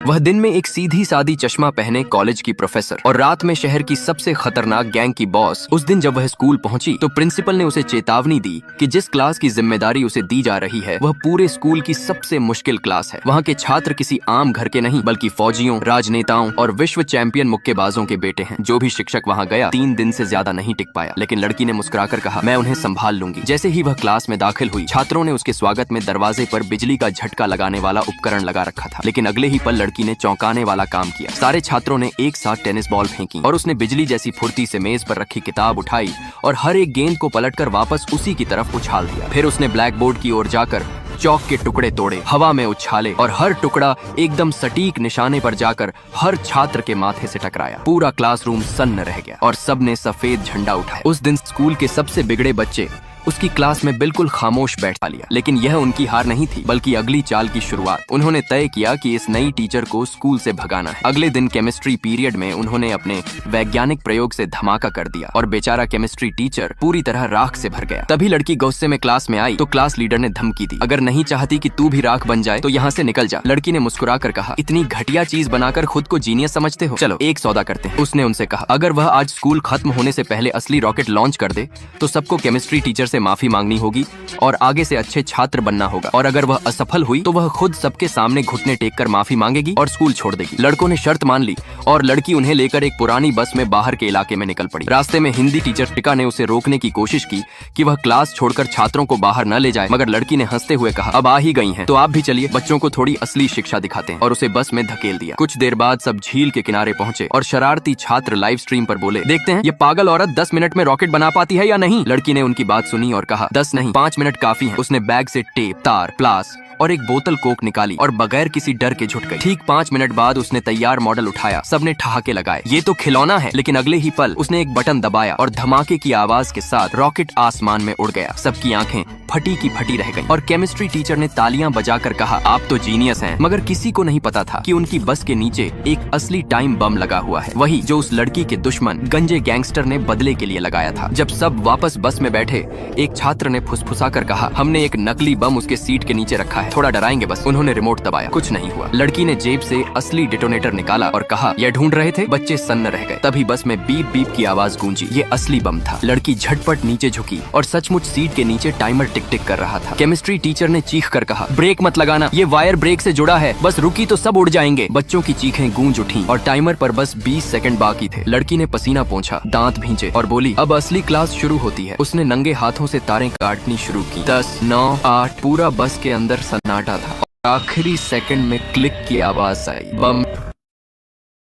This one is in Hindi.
वह दिन में एक सीधी सादी चश्मा पहने कॉलेज की प्रोफेसर और रात में शहर की सबसे खतरनाक गैंग की बॉस। उस दिन जब वह स्कूल पहुंची तो प्रिंसिपल ने उसे चेतावनी दी कि जिस क्लास की जिम्मेदारी उसे दी जा रही है वह पूरे स्कूल की सबसे मुश्किल क्लास है। वहाँ के छात्र किसी आम घर के नहीं बल्कि फौजियों, राजनेताओं और विश्व चैंपियन मुक्केबाजों के बेटे हैं। जो भी शिक्षक वहाँ गया 3 दिन से ज्यादा नहीं टिक पाया, लेकिन लड़की ने मुस्कुराकर कहा, मैं उन्हें संभाल लूंगी। जैसे ही वह क्लास में दाखिल हुई, छात्रों ने उसके स्वागत में दरवाजे पर बिजली का झटका लगाने वाला उपकरण लगा रखा था, लेकिन अगले ही पल लड़की ने चौंकाने वाला काम किया। सारे छात्रों ने एक साथ टेनिस बॉल फेंकी और उसने बिजली जैसी फुर्ती से मेज पर रखी किताब उठाई और हर एक गेंद को पलटकर वापस उसी की तरफ उछाल दिया। फिर उसने ब्लैक बोर्ड की ओर जाकर चौक के टुकड़े तोड़े, हवा में उछाले और हर टुकड़ा एकदम सटीक निशाने पर जाकर हर छात्र के माथे से टकराया। पूरा क्लासरूम सन्न रह गया और सबने सफेद झंडा उठाया। उस दिन स्कूल के सबसे बिगड़े बच्चे उसकी क्लास में बिल्कुल खामोश बैठा लिया, लेकिन यह उनकी हार नहीं थी बल्कि अगली चाल की शुरुआत। उन्होंने तय किया कि इस नई टीचर को स्कूल से भगाना है। अगले दिन केमिस्ट्री पीरियड में उन्होंने अपने वैज्ञानिक प्रयोग से धमाका कर दिया और बेचारा केमिस्ट्री टीचर पूरी तरह राख से भर गया। तभी लड़की गुस्से में क्लास में आई तो क्लास लीडर ने धमकी दी, अगर नहीं चाहती कि तू भी राख बन जाए तो यहाँ से निकल जा। लड़की ने मुस्कुरा कर कहा, इतनी घटिया चीज बनाकर खुद को जीनियस समझते हो, चलो एक सौदा करते हैं। उसने उनसे कहा, अगर वह आज स्कूल खत्म होने से पहले असली रॉकेट लॉन्च कर दे तो सबको केमिस्ट्री टीचर से माफी मांगनी होगी और आगे से अच्छे छात्र बनना होगा, और अगर वह असफल हुई तो वह खुद सबके सामने घुटने टेक कर माफी मांगेगी और स्कूल छोड़ देगी। लड़कों ने शर्त मान ली और लड़की उन्हें लेकर एक पुरानी बस में बाहर के इलाके में निकल पड़ी। रास्ते में हिंदी टीचर टिका ने उसे रोकने की कोशिश की कि वह क्लास छोड़कर छात्रों को बाहर न ले जाए, मगर लड़की ने हंसते हुए कहा, अब आ ही गई हैं तो आप भी चलिए, बच्चों को थोड़ी असली शिक्षा दिखाते हैं, और उसे बस में धकेल दिया। कुछ देर बाद सब झील के किनारे पहुंचे और शरारती छात्र लाइव स्ट्रीम पर बोले, देखते हैं ये पागल औरत 10 मिनट में रॉकेट बना पाती है या नहीं। लड़की ने उनकी बात सुनी और कहा, 10 नहीं 5 मिनट काफी है। उसने बैग से टेप, तार, प्लास और एक बोतल कोक निकाली और बगैर किसी डर के झुट गई। ठीक 5 मिनट बाद उसने तैयार मॉडल उठाया, सबने ठहाके लगाए, ये तो खिलौना है। लेकिन अगले ही पल उसने एक बटन दबाया और धमाके की आवाज के साथ रॉकेट आसमान में उड़ गया। सबकी आंखें फटी की फटी रह गईं और केमिस्ट्री टीचर ने तालियां बजाकर कहा, आप तो जीनियस हैं। मगर किसी को नहीं पता था कि उनकी बस के नीचे एक असली टाइम बम लगा हुआ है, वही जो उस लड़की के दुश्मन गंजे गैंगस्टर ने बदले के लिए लगाया था। जब सब वापस बस में बैठे, एक छात्र ने फुसफुसाकर कहा, हमने एक नकली बम उसके सीट के नीचे रखा है, थोड़ा डराएंगे बस। उन्होंने रिमोट दबाया, कुछ नहीं हुआ। लड़की ने जेब से असली डिटोनेटर निकाला और कहा, यह ढूंढ रहे थे। बच्चे सन्न रह गए। तभी बस में बीप बीप की आवाज गूंजी, ये असली बम था। लड़की झटपट नीचे झुकी और सचमुच सीट के नीचे टाइमर टिक टिक कर रहा था। केमिस्ट्री टीचर ने चीख कर कहा, ब्रेक मत लगाना, ये वायर ब्रेक से जुड़ा है, बस रुकी तो सब उड़ जाएंगे। बच्चों की चीखें गूंज उठी और टाइमर पर बस 20 सेकंड बाकी थे। लड़की ने पसीना पोंछा, दांत भींचे और बोली, अब असली क्लास शुरू होती है। उसने नंगे हाथों से तारें काटनी शुरू की। 10, 9, 8, पूरा बस के अंदर सन्नाटा था। आखिरी सेकंड में क्लिक की आवाज आई, बम